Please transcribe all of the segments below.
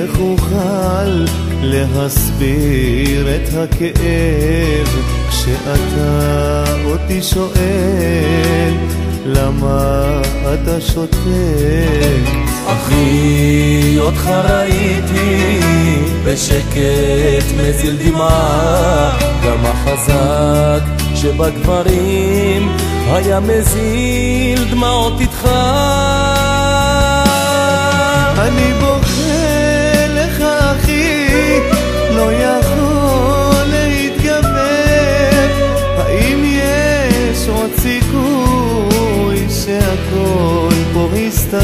איך אוכל להסביר את הכאב כשאתה אותי שואל למה אתה שותק? אחי, אותך ראיתי בשקט מזיל דמעה, גם החזק שבגברים היה מזיל דמעות איתך. אני בוכה לך אחי, לא יכול להתגבר. האם יש עוד סיכוי שהכל פה יסתדר?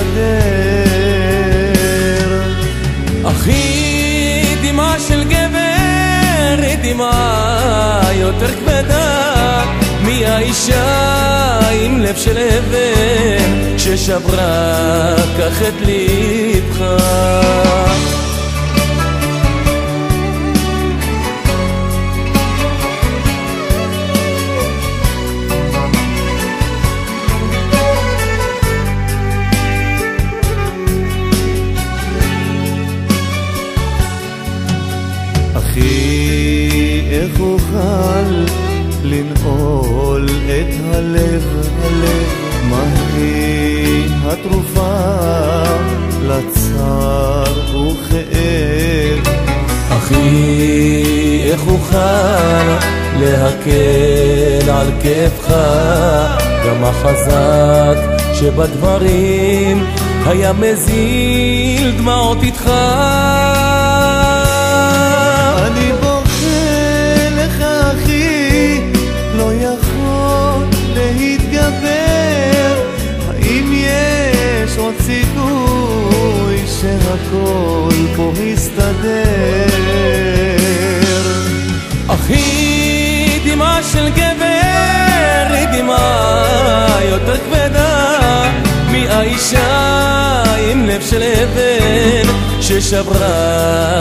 אחי, דמעה של גבר היא דמעה יותר כבדה מהאישה עם לב של אבן ששברה כך את ליבך. אחי, איך אוכל לנעול את הלב, מהי התרופה לצער וכאב? אחי, איך אוכל להקל על כאבך? גם החזק שבדברים היה מזיל דמעות איתך. אני בוכה לך אחי, לא יכול להתגבר. האם יש עוד סיכוי שהכל פה יסתדר? אחי, דמעה של גבר היא דמעה יותר כבדה מהאישה עם לב של אבן ששברה